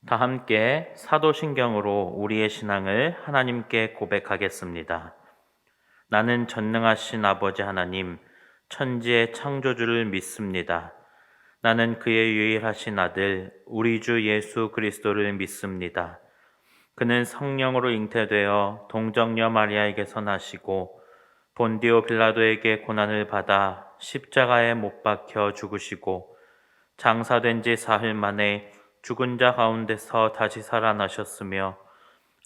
다 함께 사도신경으로 우리의 신앙을 하나님께 고백하겠습니다. 나는 전능하신 아버지 하나님, 천지의 창조주를 믿습니다. 나는 그의 유일하신 아들, 우리 주 예수 그리스도를 믿습니다. 그는 성령으로 잉태되어 동정녀 마리아에게서 나시고 본디오 빌라도에게 고난을 받아 십자가에 못 박혀 죽으시고 장사된 지 사흘 만에 죽은 자 가운데서 다시 살아나셨으며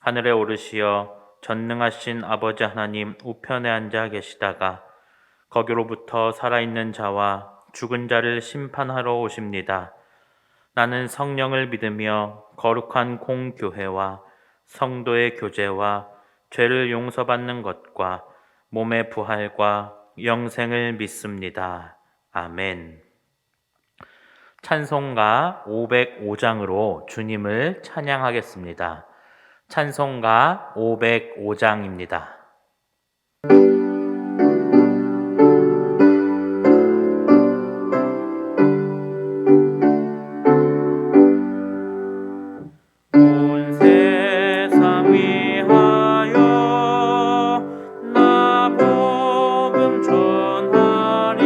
하늘에 오르시어 전능하신 아버지 하나님 우편에 앉아 계시다가 거기로부터 살아있는 자와 죽은 자를 심판하러 오십니다. 나는 성령을 믿으며 거룩한 공교회와 성도의 교제와 죄를 용서받는 것과 몸의 부활과 영생을 믿습니다. 아멘. 찬송가 505장으로 주님을 찬양하겠습니다. 찬송가 505장입니다. 온 세상 위하여 나 복음 전하리.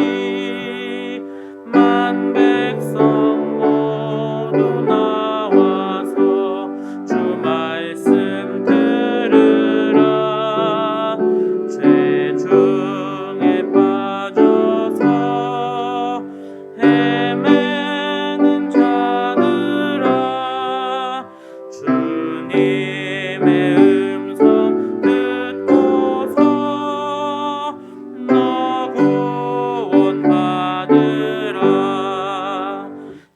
만 백성 모두 나와서 주 말씀 들으라. 죄 중에 빠져서 헤매는 자들아, 주님의 음성 듣고서 너 구원받으라.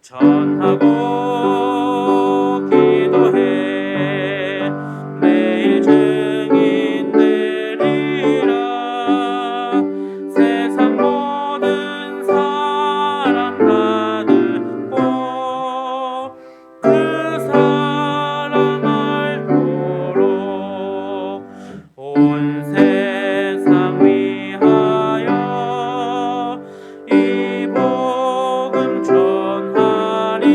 전하고 기도해 매일 증인 되리라. 세상 모든 사람 다 듣고 그 사람 알도록 온 세상 위하여 이 복음 전하리.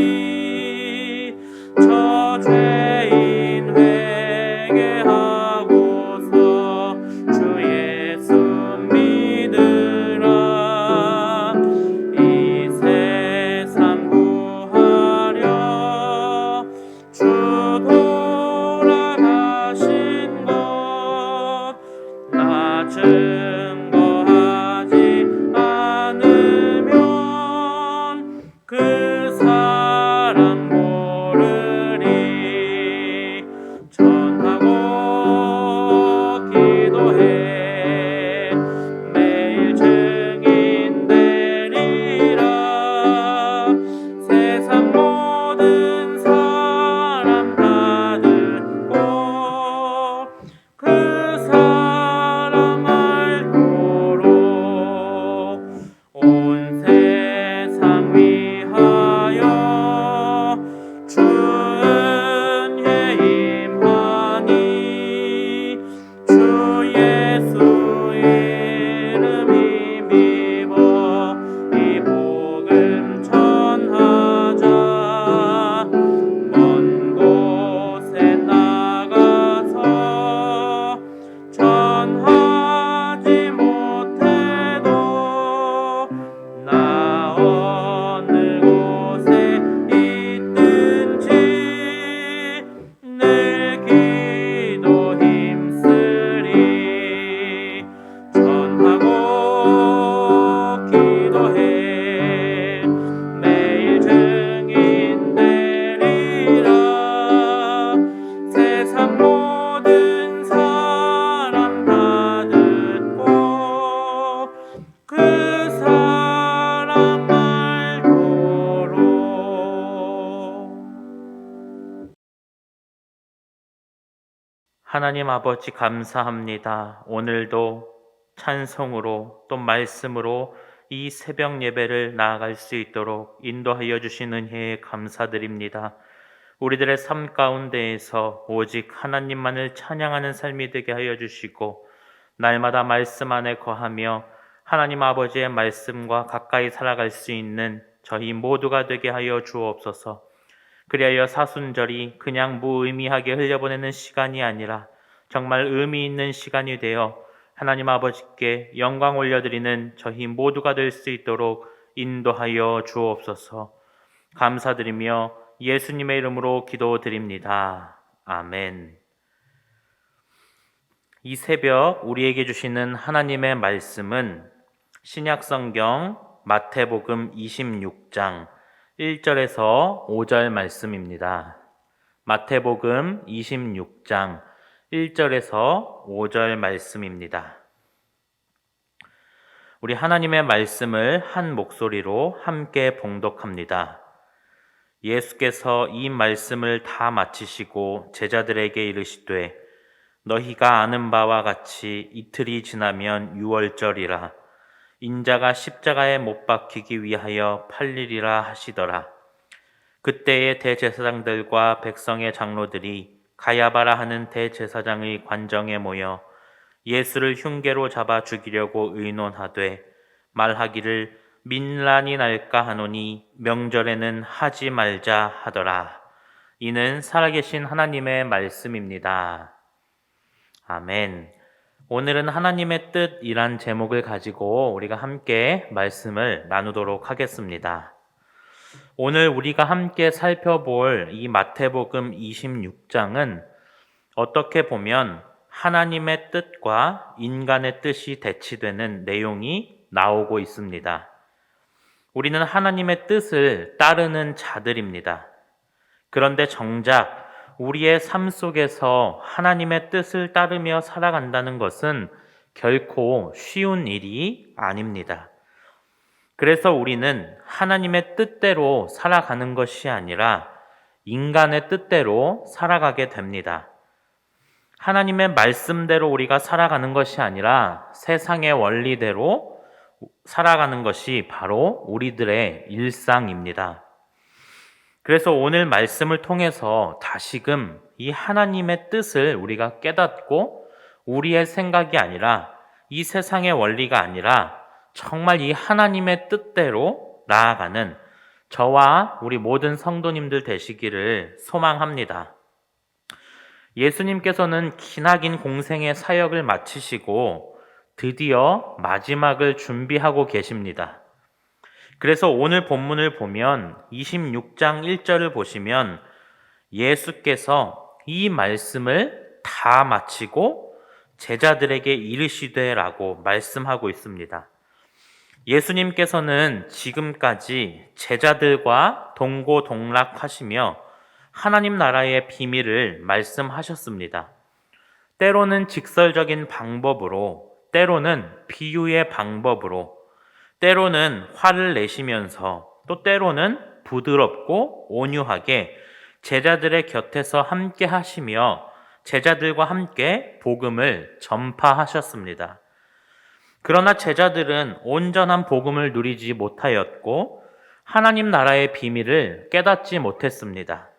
저 죄인 회개하고서 주 예수 믿으라. 이 세상 구하려 주 돌아가신 것 나 증거하지 않으면 그 사람 모르리. 전하고 기도해 매일 증인 되리라. 세상 모든 사람 다 듣고 그 사람 알도록 온 세상 위하여 주 은혜 임하니. 주 예수 이름 힘입어 이 복음 전하자. 먼 곳에 나가서 전하지 못해도 나 어느 곳에 있든지 늘 기도 힘쓰리. 전하고 기도해 매일 증인 되리라. 세상 모든 사람 다 듣고 그 사람 알도록. 하나님 아버지 감사합니다. 오늘도 찬송으로 또 말씀으로 이 새벽 예배를 나아갈 수 있도록 인도하여 주신 은혜에 감사드립니다. 우리들의 삶 가운데에서 오직 하나님만을 찬양하는 삶이 되게 하여 주시고 날마다 말씀 안에 거하며 하나님 아버지의 말씀과 가까이 살아갈 수 있는 저희 모두가 되게 하여 주옵소서. 그리하여 사순절이 그냥 무의미하게 흘려보내는 시간이 아니라 정말 의미 있는 시간이 되어 하나님 아버지께 영광 올려드리는 저희 모두가 될 수 있도록 인도하여 주옵소서. 감사드리며 예수님의 이름으로 기도드립니다. 아멘. 이 새벽 우리에게 주시는 하나님의 말씀은 신약성경 마태복음 26장 1절에서 5절 말씀입니다. 마태복음 26장 1절에서 5절 말씀입니다. 우리 하나님의 말씀을 한 목소리로 함께 봉독합니다. 예수께서 이 말씀을 다 마치시고 제자들에게 이르시되 너희가 아는 바와 같이 이틀이 지나면 유월절이라 인자가 십자가에 못 박히기 위하여 팔리리라 하시더라. 그때의 대제사장들과 백성의 장로들이 가야바라 하는 대제사장의 관정에 모여 예수를 흉계로 잡아 죽이려고 의논하되 말하기를 민란이 날까 하노니 명절에는 하지 말자 하더라. 이는 살아계신 하나님의 말씀입니다. 아멘. 오늘은 하나님의 뜻이란 제목을 가지고 우리가 함께 말씀을 나누도록 하겠습니다. 오늘 우리가 함께 살펴볼 이 마태복음 26장은 어떻게 보면 하나님의 뜻과 인간의 뜻이 대치되는 내용이 나오고 있습니다. 우리는 하나님의 뜻을 따르는 자들입니다. 그런데 정작 우리의 삶 속에서 하나님의 뜻을 따르며 살아간다는 것은 결코 쉬운 일이 아닙니다. 그래서 우리는 하나님의 뜻대로 살아가는 것이 아니라 인간의 뜻대로 살아가게 됩니다. 하나님의 말씀대로 우리가 살아가는 것이 아니라 세상의 원리대로 살아가는 것이 바로 우리들의 일상입니다. 그래서 오늘 말씀을 통해서 다시금 이 하나님의 뜻을 우리가 깨닫고 우리의 생각이 아니라 이 세상의 원리가 아니라 정말 이 하나님의 뜻대로 나아가는 저와 우리 모든 성도님들 되시기를 소망합니다. 예수님께서는 기나긴 공생의 사역을 마치시고 드디어 마지막을 준비하고 계십니다. 그래서 오늘 본문을 보면 26장 1절을 보시면 예수께서 이 말씀을 다 마치고 제자들에게 이르시되라고 말씀하고 있습니다. 예수님께서는 지금까지 제자들과 동고동락하시며 하나님 나라의 비밀을 말씀하셨습니다. 때로는 직설적인 방법으로, 때로는 비유의 방법으로, 때로는 화를 내시면서 또 때로는 부드럽고 온유하게 제자들의 곁에서 함께 하시며 제자들과 함께 복음을 전파하셨습니다. 그러나 제자들은 온전한 복음을 누리지 못하였고 하나님 나라의 비밀을 깨닫지 못했습니다.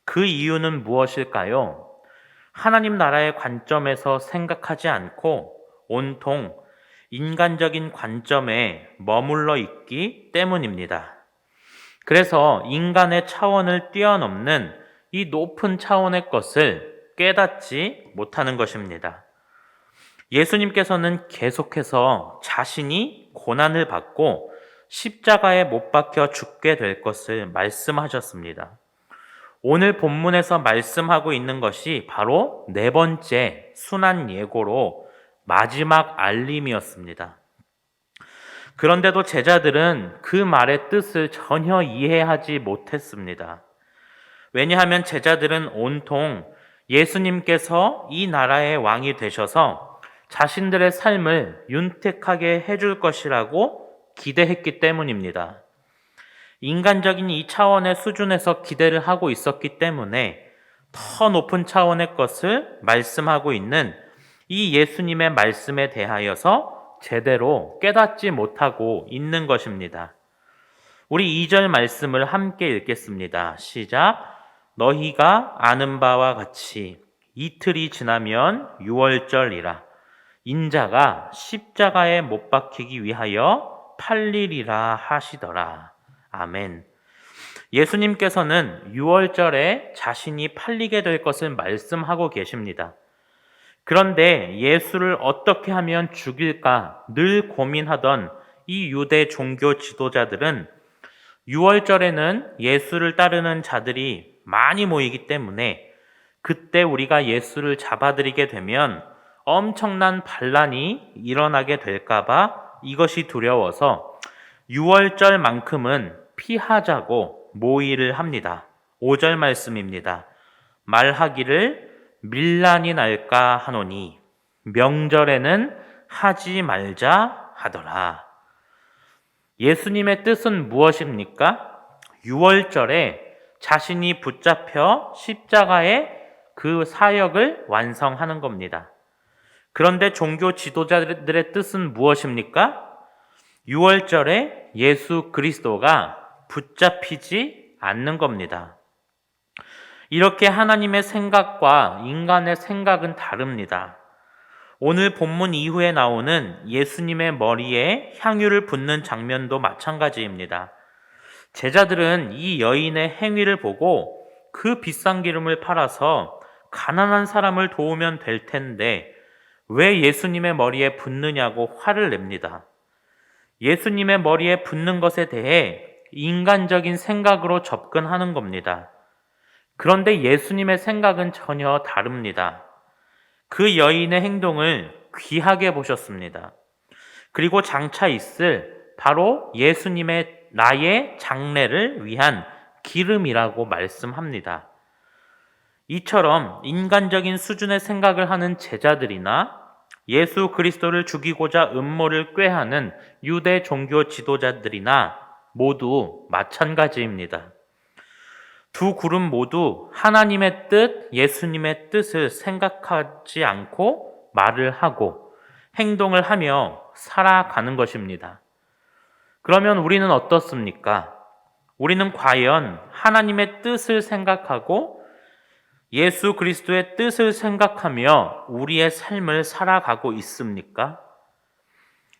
그 이유는 무엇일까요? 하나님 나라의 관점에서 생각하지 않고 온통 인간적인 관점에 머물러 있기 때문입니다. 그래서 인간의 차원을 뛰어넘는 이 높은 차원의 것을 깨닫지 못하는 것입니다. 예수님께서는 계속해서 자신이 고난을 받고 십자가에 못 박혀 죽게 될 것을 말씀하셨습니다. 오늘 본문에서 말씀하고 있는 것이 바로 네 번째 순환 예고로 마지막 알림이었습니다. 그런데도 제자들은 그 말의 뜻을 전혀 이해하지 못했습니다. 왜냐하면 제자들은 온통 예수님께서 이 나라의 왕이 되셔서 자신들의 삶을 윤택하게 해줄 것이라고 기대했기 때문입니다. 인간적인 이 차원의 수준에서 기대를 하고 있었기 때문에 더 높은 차원의 것을 말씀하고 있는 이 예수님의 말씀에 대하여서 제대로 깨닫지 못하고 있는 것입니다. 우리 2절 말씀을 함께 읽겠습니다. 시작. 너희가 아는 바와 같이 이틀이 지나면 유월절이라 인자가 십자가에 못 박히기 위하여 팔리리라 하시더라. 아멘. 예수님께서는 유월절에 자신이 팔리게 될 것을 말씀하고 계십니다. 그런데 예수를 어떻게 하면 죽일까 늘 고민하던 이 유대 종교 지도자들은 유월절에는 예수를 따르는 자들이 많이 모이기 때문에 그때 우리가 예수를 잡아들이게 되면 엄청난 반란이 일어나게 될까봐 이것이 두려워서 유월절만큼은 피하자고 모의를 합니다. 5절 말씀입니다. 말하기를 밀란이 날까 하노니 명절에는 하지 말자 하더라. 예수님의 뜻은 무엇입니까? 유월절에 자신이 붙잡혀 십자가의 그 사역을 완성하는 겁니다. 그런데 종교 지도자들의 뜻은 무엇입니까? 유월절에 예수 그리스도가 붙잡히지 않는 겁니다. 이렇게 하나님의 생각과 인간의 생각은 다릅니다. 오늘 본문 이후에 나오는 예수님의 머리에 향유를 붓는 장면도 마찬가지입니다. 제자들은 이 여인의 행위를 보고 그 비싼 기름을 팔아서 가난한 사람을 도우면 될 텐데 왜 예수님의 머리에 붓느냐고 화를 냅니다. 예수님의 머리에 붓는 것에 대해 인간적인 생각으로 접근하는 겁니다. 그런데 예수님의 생각은 전혀 다릅니다. 그 여인의 행동을 귀하게 보셨습니다. 그리고 장차 있을 바로 예수님의 나의 장례를 위한 기름이라고 말씀합니다. 이처럼 인간적인 수준의 생각을 하는 제자들이나 예수 그리스도를 죽이고자 음모를 꾀하는 유대 종교 지도자들이나 모두 마찬가지입니다. 두 그룹 모두 하나님의 뜻, 예수님의 뜻을 생각하지 않고 말을 하고 행동을 하며 살아가는 것입니다. 그러면 우리는 어떻습니까? 우리는 과연 하나님의 뜻을 생각하고 예수 그리스도의 뜻을 생각하며 우리의 삶을 살아가고 있습니까?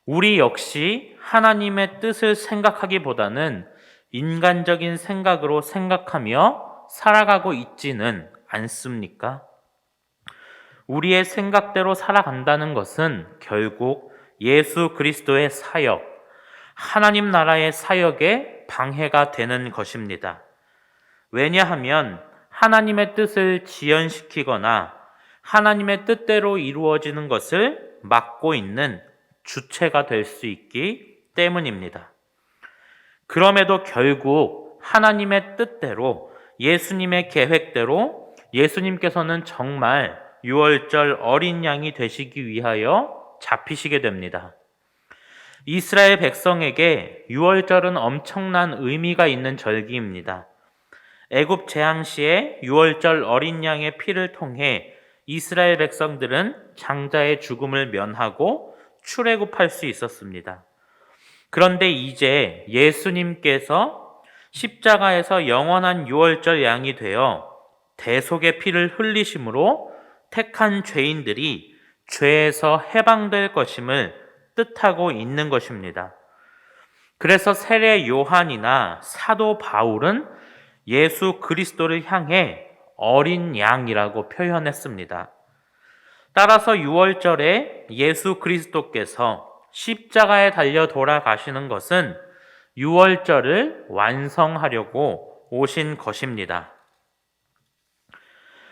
우리 역시 하나님의 뜻을 생각하기보다는 인간적인 생각으로 생각하며 살아가고 있지는 않습니까? 우리의 생각대로 살아간다는 것은 결국 예수 그리스도의 사역, 하나님 나라의 사역에 방해가 되는 것입니다. 왜냐하면 하나님의 뜻을 지연시키거나 하나님의 뜻대로 이루어지는 것을 막고 있는 주체가 될 수 있기 때문입니다. 그럼에도 결국 하나님의 뜻대로 예수님의 계획대로 예수님께서는 정말 유월절 어린 양이 되시기 위하여 잡히시게 됩니다. 이스라엘 백성에게 유월절은 엄청난 의미가 있는 절기입니다. 애굽 재앙 시에 유월절 어린 양의 피를 통해 이스라엘 백성들은 장자의 죽음을 면하고 출애굽할 수 있었습니다. 그런데 이제 예수님께서 십자가에서 영원한 유월절 양이 되어 대속의 피를 흘리심으로 택한 죄인들이 죄에서 해방될 것임을 뜻하고 있는 것입니다. 그래서 세례 요한이나 사도 바울은 예수 그리스도를 향해 어린 양이라고 표현했습니다. 따라서 유월절에 예수 그리스도께서 십자가에 달려 돌아가시는 것은 유월절을 완성하려고 오신 것입니다.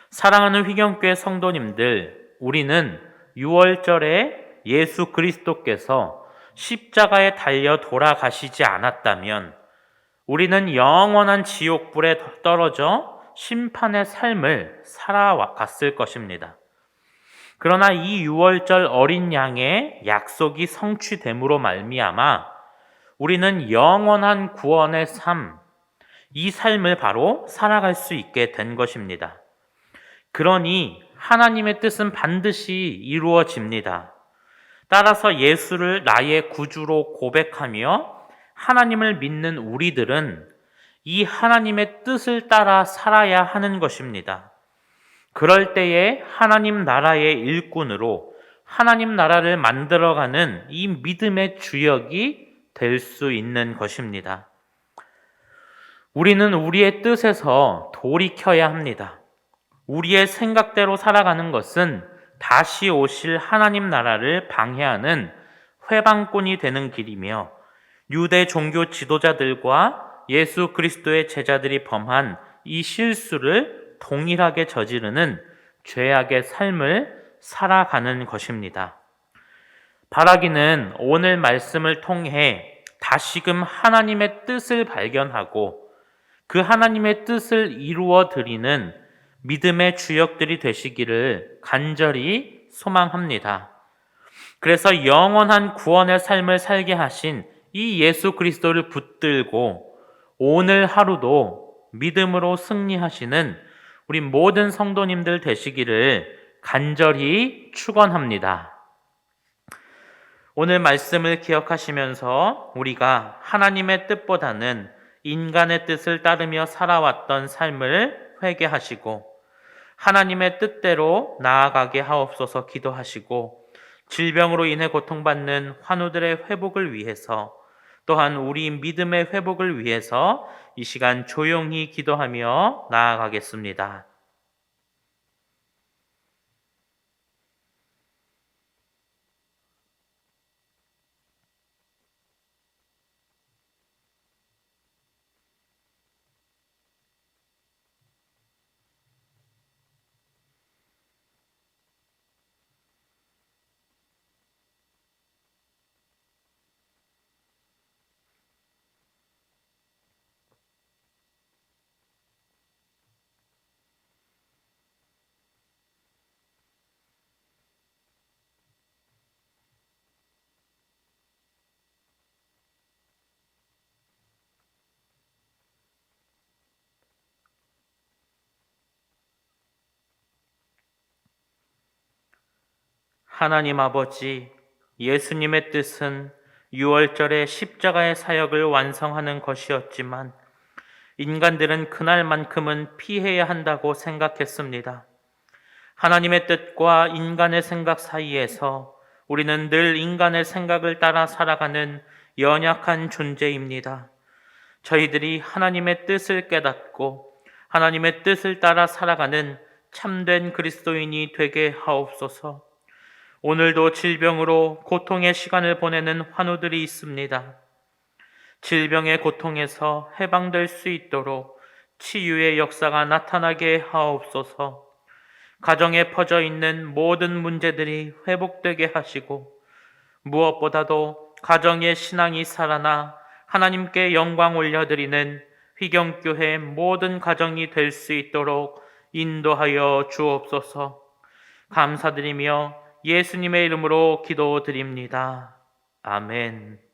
사랑하는 휘경교회 성도님들, 우리는 유월절에 예수 그리스도께서 십자가에 달려 돌아가시지 않았다면 우리는 영원한 지옥불에 떨어져 심판의 삶을 살아갔을 것입니다. 그러나 이 유월절 어린 양의 약속이 성취됨으로 말미암아 우리는 영원한 구원의 삶, 이 삶을 바로 살아갈 수 있게 된 것입니다. 그러니 하나님의 뜻은 반드시 이루어집니다. 따라서 예수를 나의 구주로 고백하며 하나님을 믿는 우리들은 이 하나님의 뜻을 따라 살아야 하는 것입니다. 그럴 때에 하나님 나라의 일꾼으로 하나님 나라를 만들어가는 이 믿음의 주역이 될 수 있는 것입니다. 우리는 우리의 뜻에서 돌이켜야 합니다. 우리의 생각대로 살아가는 것은 다시 오실 하나님 나라를 방해하는 회방꾼이 되는 길이며, 유대 종교 지도자들과 예수 그리스도의 제자들이 범한 이 실수를 동일하게 저지르는 죄악의 삶을 살아가는 것입니다. 바라기는 오늘 말씀을 통해 다시금 하나님의 뜻을 발견하고 그 하나님의 뜻을 이루어 드리는 믿음의 주역들이 되시기를 간절히 소망합니다. 그래서 영원한 구원의 삶을 살게 하신 이 예수 그리스도를 붙들고 오늘 하루도 믿음으로 승리하시는 우리 모든 성도님들 되시기를 간절히 축원합니다. 오늘 말씀을 기억하시면서 우리가 하나님의 뜻보다는 인간의 뜻을 따르며 살아왔던 삶을 회개하시고 하나님의 뜻대로 나아가게 하옵소서 기도하시고, 질병으로 인해 고통받는 환우들의 회복을 위해서, 또한 우리 믿음의 회복을 위해서 이 시간 조용히 기도하며 나아가겠습니다. 하나님 아버지, 예수님의 뜻은 유월절의 십자가의 사역을 완성하는 것이었지만 인간들은 그날만큼은 피해야 한다고 생각했습니다. 하나님의 뜻과 인간의 생각 사이에서 우리는 늘 인간의 생각을 따라 살아가는 연약한 존재입니다. 저희들이 하나님의 뜻을 깨닫고 하나님의 뜻을 따라 살아가는 참된 그리스도인이 되게 하옵소서. 오늘도 질병으로 고통의 시간을 보내는 환우들이 있습니다. 질병의 고통에서 해방될 수 있도록 치유의 역사가 나타나게 하옵소서. 가정에 퍼져 있는 모든 문제들이 회복되게 하시고, 무엇보다도 가정의 신앙이 살아나 하나님께 영광 올려드리는 휘경교회 모든 가정이 될 수 있도록 인도하여 주옵소서. 감사드리며 예수님의 이름으로 기도드립니다. 아멘.